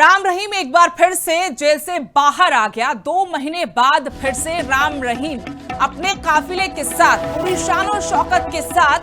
राम रहीम एक बार फिर से जेल से बाहर आ गया। 2 महीने बाद फिर से राम रहीम अपने काफिले के साथ पूरी शान और शौकत के साथ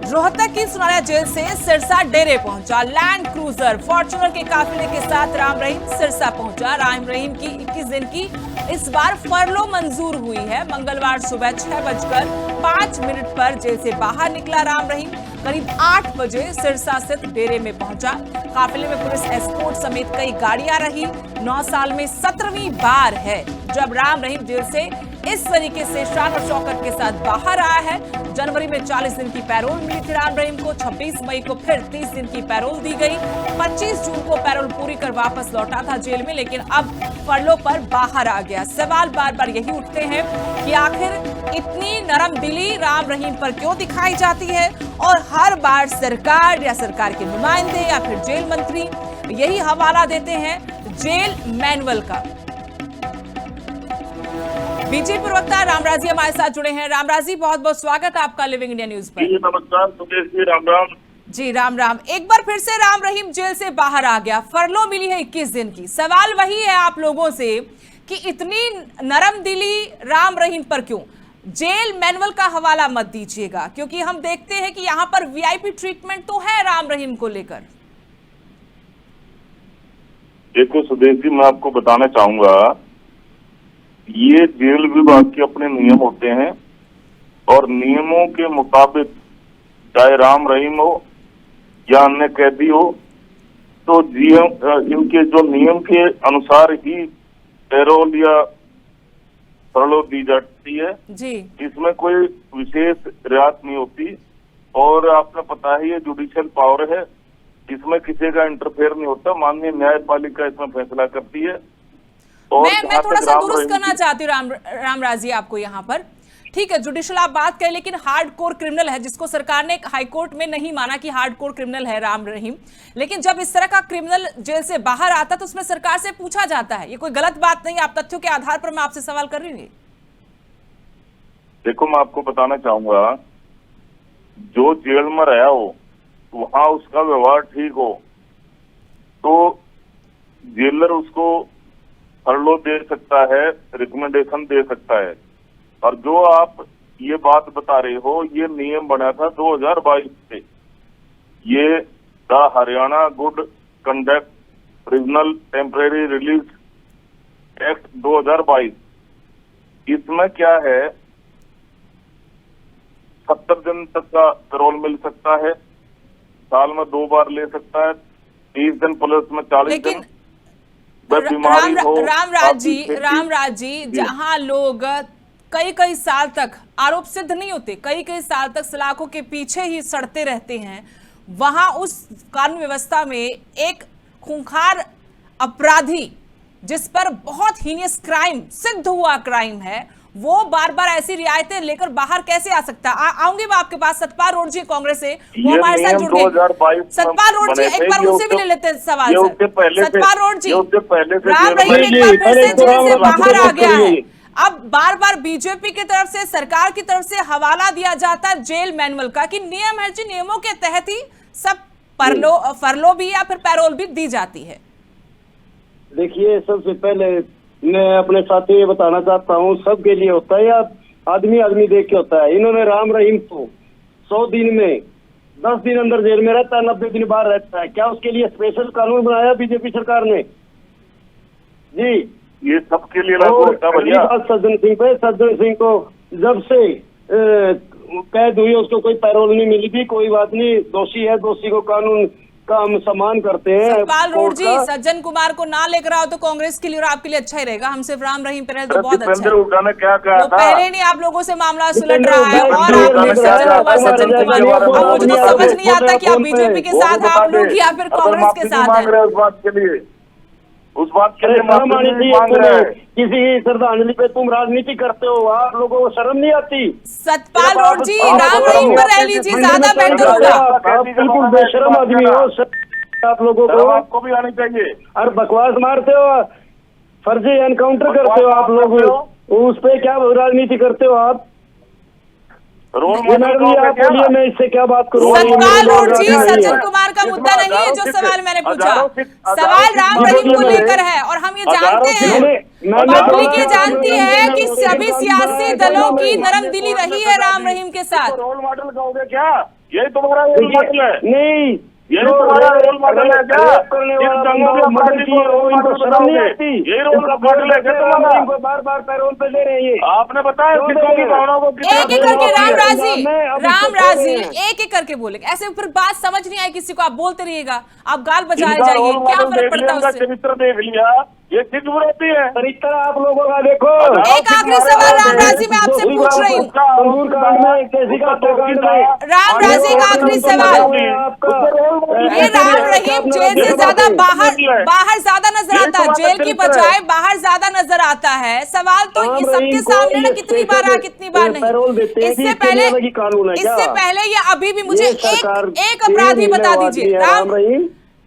रोहतक की सुनारिया जेल से सिरसा डेरे पहुंचा। लैंड क्रूजर फॉर्च्यूनर के काफिले के साथ राम रहीम सिरसा पहुंचा। राम रहीम की 21 दिन की इस बार फरलो मंजूर हुई है। मंगलवार सुबह 6:05 पर जेल से बाहर निकला राम रहीम। करीब 8 बजे सिरसा स्थित डेरे में पहुंचा। काफिले में पुलिस एस्कॉर्ट समेत कई गाड़ियां रही। 9 साल में 17वीं बार है जब राम रहीम जेल से इस तरीके से शान और शौकत के साथ बाहर आया है। जनवरी में 40 दिन की पैरोल मिली थी राम रहीम को। 26 मई को फिर 30 दिन की पैरोल दी गई। 25 जून को पैरोल पूरी कर वापस लौटा था जेल में, लेकिन अब फरलो पर बाहर आ गया। सवाल बार बार यही उठते हैं कि आखिर इतनी नरम दिली राम रहीम पर क्यों दिखाई जाती है, और हर बार सरकार या सरकार के नुमाइंदे या फिर जेल मंत्री यही हवाला देते हैं जेल मैनुअल का। बीजेपी प्रवक्ता रामराजी हमारे साथ जुड़े हैं। रामराजी, बहुत बहुत स्वागत है आपका लिविंग इंडिया न्यूज पर। जी नमस्कार सुकेश जी, राम राम। जी राम राम। एक बार फिर से राम रहीम जेल से बाहर आ गया। फरलो मिली है 21 दिन की। सवाल वही है आप लोगों से कि इतनी नरम दिली राम रहीम पर क्यों? जेल मैनुअल का हवाला मत दीजिएगा, क्योंकि हम देखते हैं कि यहाँ पर वीआईपी ट्रीटमेंट तो है राम रहीम को लेकर। देखो सुदेश जी, मैं आपको बताना चाहूंगा, ये जेल विभाग के अपने नियम होते हैं और नियमों के मुताबिक चाहे राम रहीम हो या अन्य कैदी हो, तो इनके जो नियम के अनुसार ही पैरोल या फरलो दी जाती है जी। इसमें कोई विशेष रियायत नहीं होती। और आपको पता है ये जुडिशियल पावर है, इसमें किसी का इंटरफेयर नहीं होता। माननीय न्यायपालिका इसमें फैसला करती है। मैं थोड़ा सा दुरुस्त करना चाहती हूँ रामराजी आपको यहाँ पर। ठीक है, जुडिशियल आप बात करें, लेकिन हार्डकोर क्रिमिनल है जिसको सरकार ने हाईकोर्ट में नहीं माना कि हार्डकोर क्रिमिनल है राम रहीम। लेकिन जब इस तरह का क्रिमिनल जेल से बाहर आता तो उसमें सरकार से पूछा जाता है। ये कोई गलत बात नहीं, आप तथ्यों के आधार पर मैं आपसे सवाल कर रही हूँ। देखो, मैं आपको बताना चाहूंगा, जो जेल में रहा हो वहां उसका व्यवहार ठीक हो तो जेलर उसको फरलो दे सकता है, रिकमेंडेशन दे सकता है। और जो आप ये बात बता रहे हो, ये नियम बना था 2022 से। ये the Haryana good conduct prisoners temporary release act 2022। इसमें क्या है, 70 दिन तक का पैरोल मिल सकता है, साल में 2 बार ले सकता है, 30 दिन प्लस में 40 दिन। रामराज जी, जहां लोग कई साल तक आरोप सिद्ध नहीं होते, कई साल तक सलाखों के पीछे ही सड़ते रहते हैं, वहां उस कानून व्यवस्था में एक खूंखार अपराधी जिस पर बहुत हीनियस क्राइम सिद्ध हुआ क्राइम है, वो बार बार ऐसी रियायतें लेकर बाहर कैसे आ सकता है? आऊंगी मैं आपके पास। सतपाल रोड जी कांग्रेस से, वो हमारे साथ जुड़ गए। सतपाल रोड जी, एक बार उनसे भी ले लेते हैं सवाल। सतपाल रोड जी, राम रहीम एक बार फिर से जेल से बाहर आ गया है। अब बार बार बीजेपी की तरफ से, सरकार की तरफ से हवाला दिया जाता है जेल मैनुअल का कि नियम है जी, नियमों के तहत ही सब फरलो भी या फिर पैरोल भी दी जाती है। देखिए, सबसे पहले मैं अपने साथी ये बताना चाहता हूँ, सबके लिए होता है या आदमी देख के होता है। इन्होंने राम रहीम को 100 दिन में 10 दिन अंदर जेल में रहता है, 90 दिन बाहर रहता है। क्या उसके लिए स्पेशल कानून बनाया बीजेपी सरकार ने? जी, ये सबके लिए लागू होता है भैया। सज्जन सिंह को जब से कैद हुई उसको कोई पैरोल नहीं मिली थी। कोई बात नहीं, दोषी है, दोषी को कानून का हम सम्मान करते हैं। सतपाल रोड जी, सज्जन कुमार को ना लेकर आओ तो कांग्रेस के लिए और आपके लिए अच्छा ही रहेगा। हम सिर्फ राम रहीम पर तो बहुत अच्छा है। क्या कहा तो पहले नहीं आप लोगों से मामला सुलझ रहा है और आप सज्जन कुमार अब मुझे तो समझ नहीं आता कि आप बीजेपी के साथ आप लोग या फिर कांग्रेस के साथ हैं। उस बात के लिए मांग रहे हैं। किसी श्रद्धांजलि पे तुम राजनीति करते हो, आप लोगों को शर्म नहीं आती? सतपाल रोड जी, राम रहीम पर रह लीजिए, ज्यादा बेहतर होगा। बिल्कुल बेशरम आदमी हो आप लोगों को, आपको भी आनी चाहिए। और बकवास मारते हो, फर्जी एनकाउंटर करते हो आप लोग, उस पे क्या राजनीति करते हो आप? रोल जी मॉडल मैडम जी, आप बोलिए, मैं इससे क्या बात करूँ? सतपाल रोड जी, ये सज्जन कुमार का मुद्दा नहीं है जो सवाल मैंने पूछा। सवाल राम सिख रहीम को बोलिए लेकर है और हम ये जानते हैं, मैंने पब्लिक ये बोला, जानती है कि सभी सियासी दलों की नहीं, नरम दिली रही है राम रहीम के साथ। रोल मॉडल कहोगे क्या? यही तुम्हारा रोल मॉडल है? नहीं, यही तुम्हारा रोल मॉडल है क्या? करने इस वाला दंगों के अपराधी को रोल मॉडल शर्म नहीं बताओगे? आती? यही रोल मॉडल है क्या तुम्हारा? बार बार पैरोल पे ले रहे हैं। आपने बताया सिखों की भावनाओं को कितना एक एक करके राम राजी, अभी राम तो राजी, बोल रहे हैं। एक एक करके बोले। ऐसे ऊपर बात समझ नहीं आई किसी को, आप बोलते रहिएगा, आप गाल बजाए इनका जाइए, रोल क्या मॉडल फर्क देख पड़ता लिया, है इनका उससे। चरित्र देख लिया, ये सिख विरोधी है। तरीका आप लोगों का देखो। एक आखिरी सवाल राम राजी मैं आपसे पूछ रही हूँ। तंदूर कांड में, कैसी का हत्याकांड में, राम राजी, एक आखिरी सवाल, ये राम रहीम जेल से ज्यादा बाहर ज्यादा नजर आता है, जेल की बजाय बाहर ज्यादा नजर आता है। सवाल तो ये सबके सामने ना, कितनी बार आ कितनी बार नहीं। इससे पहले ये अभी भी मुझे एक अपराधी बता दीजिए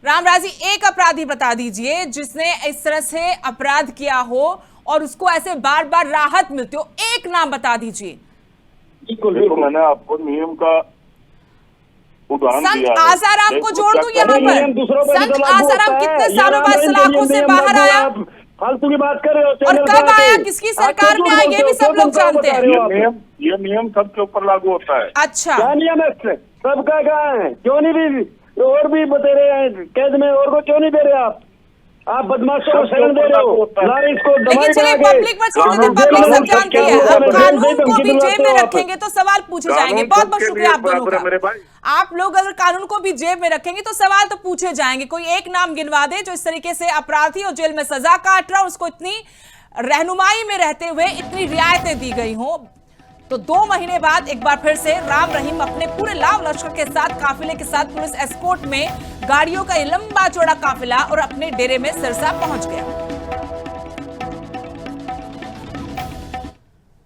राम राजी, एक अपराधी बता दीजिए जिसने इस तरह से अपराध किया हो और उसको ऐसे बार बार राहत मिलती हो, एक नाम बता दीजिए। देखो, मैंने आपको नियम का उदाहरण संत दिया है। आसाराम को जोड़ दूं यहाँ पर। संत संत आसाराम कितने सालों बाद सलाखों से बाहर आया फालतू की बात कर रहे हो? और कब आया, किसकी सरकार में आया, ये भी सब लोग जानते हैं। ये नियम सबके ऊपर लागू होता है। अच्छा, क्या नियम है इससे? सबका कहा है? क्यों नहीं भी और भी बता रहे हैं कैद में, और को क्यों नहीं दे रहे आप बदमाशों को शरण दे रहे हो ना, इसको लेकिन चलिए पब्लिक पर छोड़ देते, पब्लिक सब जानती है। अब कानून को भी जेब में रखेंगे तो सवाल पूछे जाएंगे। बहुत बहुत शुक्रिया आप दोनों का। आप लोग अगर कानून को भी जेब में रखेंगे तो सवाल तो पूछे जाएंगे। कोई एक नाम गिनवा दे जो इस तरीके से अपराधी और जेल में सजा काट रहा, उसको इतनी रहनुमाई में रहते हुए इतनी रियायतें दी गई हो। तो 2 महीने बाद एक बार फिर से राम रहीम अपने पूरे लाव लश्कर के साथ, काफिले के साथ, पुलिस एस्कॉर्ट में गाड़ियों का ये लंबा चौड़ा काफिला और अपने डेरे में सिरसा पहुंच गया।